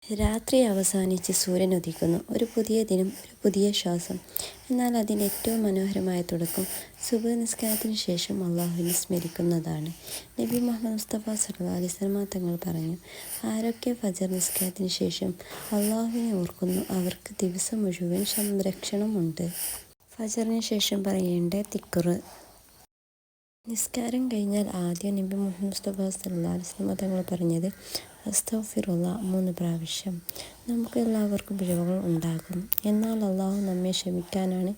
രാത്രി അവസാനിച്ച് സൂര്യൻ ഉദിക്കുന്നു. ഒരു പുതിയ ദിനം, ഒരു പുതിയ ശ്വാസം. എന്നാൽ അതിൻ്റെ ഏറ്റവും മനോഹരമായ തുടക്കം സുബ്ഹ് നിസ്കാരത്തിന് ശേഷം അള്ളാഹുവിനെ സ്മരിക്കുന്നതാണ്. നബി മുഹമ്മദ് മുസ്തഫ സല്ലല്ലാഹു അലൈഹി വസല്ലം തങ്ങൾ പറഞ്ഞു, ആരൊക്കെ ഫജർ നിസ്കാരത്തിന് ശേഷം അള്ളാഹുവിനെ ഓർക്കുന്നു അവർക്ക് ദിവസം മുഴുവൻ സംരക്ഷണമുണ്ട്. ഫജറിന് ശേഷം പറയേണ്ട ദിക്ർ. നിസ്കാരം കഴിഞ്ഞാൽ ആദ്യം നബി മുഹമ്മദ് മുസ്തഫ സല്ലല്ലാഹു അലൈഹി വസല്ലം തങ്ങൾ പറഞ്ഞത് അസ്തഗ്ഫിറുല്ലാഹ് 3 പ്രാവശ്യം. നമുക്ക് എല്ലാവർക്കും പിഴവുകൾ ഉണ്ടാകും. എന്നാൽ അള്ളാഹു നമ്മെ ക്ഷമിക്കാനാണ്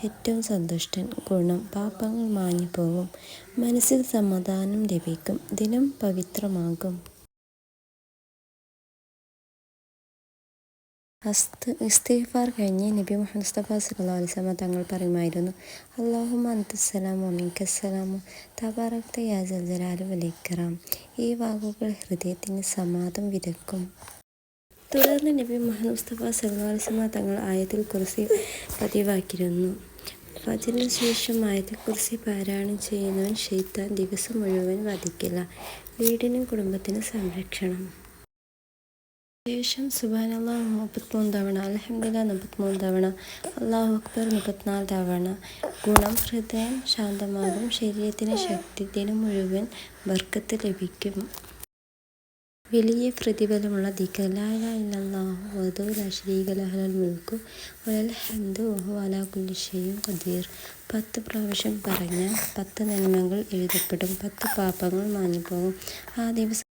ഏറ്റവും സന്തുഷ്ടൻ. ഗുണം: പാപങ്ങൾ മാഞ്ഞു പോകും, മനസ്സിൽ സമാധാനം ലഭിക്കും, ദിനം പവിത്രമാകും. ഇസ്തിഗ്ഫാർ കഴിഞ്ഞ് നബി മുഹമ്മദ് മുസ്തഫ സല്ലല്ലാഹു അലൈഹി വസല്ലം തങ്ങൾ പറയുമായിരുന്നു, അല്ലാഹുമ്മ അൻതസ്സലാമു വമിൻകസ്സലാമു തബാറക്ത യാ ദൽ ജലാലി വൽ ഇക്റാം. ഈ വാക്കുകൾ ഹൃദയത്തിന് സമാധാനം വിതയ്ക്കും. തുടർന്ന് നബി മുഹമ്മദ് മുസ്തഫ സല്ലല്ലാഹു അലൈഹി വസല്ലം തങ്ങൾ ആയത്തുൽ കുർസി പതിവാക്കിയിരുന്നു. ഫജ്റിന് ശേഷം ആയത്തുൽ കുർസി പാരായണം ചെയ്യുന്നവൻ ശൈത്താൻ ദിവസം മുഴുവൻ വധിക്കില്ല. വീടിനും കുടുംബത്തിനും സംരക്ഷണം. ശേഷം സുബ്ഹാനല്ലാഹ് 33 തവണ, അൽഹംദുലില്ലാഹ് 33 തവണ, അല്ലാഹു അക്ബർ 34 തവണ. ഗുണം: ഹൃദയം ശാന്തമാകും, ശരീരത്തിന് ശക്തി, ദിനം മുഴുവൻ ബർക്കത്ത് ലഭിക്കും. വലിയ പ്രതിഫലമുള്ള ദിക്ർ ലാ ഇലാഹ ഇല്ലല്ലാഹു വഹ്ദഹു ലാ ശരീക ലഹു ലൽ മുൽക്കു വലൽ ഹംദു വഹുവ അലാ കുല്ലി ഷൈഇൻ ഖദീർ. 10 പ്രാവശ്യം പറഞ്ഞാൽ 10 നന്മകൾ എഴുതപ്പെടും, 10 പാപങ്ങൾ മാഞ്ഞുപോകും. ആ ദിവസം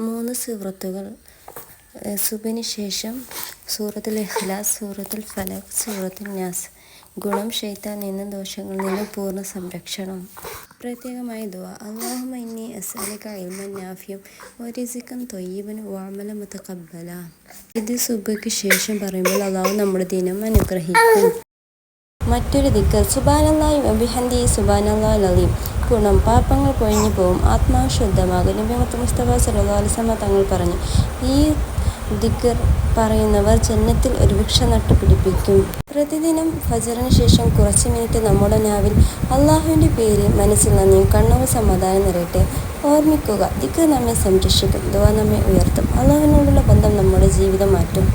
3 സൂറത്തുകൾ. സുബ്ഹിന് ശേഷം സൂറത്തുൽ ഇഖ്ലാസ്, സൂറത്തുൽ ഫലഖ്, സൂറത്തുൻ നാസ്. ഗുണം: ശൈത്താനിൽ നിന്നും ദോഷങ്ങളിൽ നിന്നും പൂർണ്ണ സംരക്ഷണം. പ്രത്യേകമായ ദുആ: അല്ലാഹുമ്മ ഇന്നി അസ്അലുക ഇൽമൻ നാഫിഅൻ വറിസ്ഖൻ ത്വയ്യിബൻ വഅമലൻ മുതഖബ്ബലാ. ഇത് സുബ്ഹിക്ക് ശേഷം പറയുമ്പോൾ അല്ലാഹു നമ്മുടെ ദിനം അനുഗ്രഹിക്കും. മറ്റൊരു ദിക്ർ സുബ്ഹാനല്ലാഹി വബിഹംദിഹി സുബ്ഹാനല്ലാഹിൽ അലീം. ഗുണം: പാപങ്ങൾ പൊഴിഞ്ഞു പോകും, ആത്മാവ് ശുദ്ധമാകും. നബി മുസ്തഫ സല്ലല്ലാഹു അലൈഹി വസല്ലം തങ്ങൾ പറഞ്ഞു, ഈ ദിക്ർ പറയുന്നവർ ജന്നത്തിൽ ഒരു വൃക്ഷം നട്ടുപിടിപ്പിക്കും. പ്രതിദിനം ഫജ്റിന് ശേഷം കുറച്ച് മിനിറ്റ് നമ്മുടെ നാവിൽ അള്ളാഹുവിൻ്റെ പേര്, മനസ്സിൽ നന്ദിയും കണ്ണുകൾ സമാധാനം നിറയട്ടെ. ഓർമ്മിക്കുക, ദിക്ർ നമ്മെ സംരക്ഷിക്കും, ദുആ നമ്മെ ഉയർത്തും, അള്ളാഹുവിനോടുള്ള ബന്ധം നമ്മുടെ ജീവിതം മാറ്റും.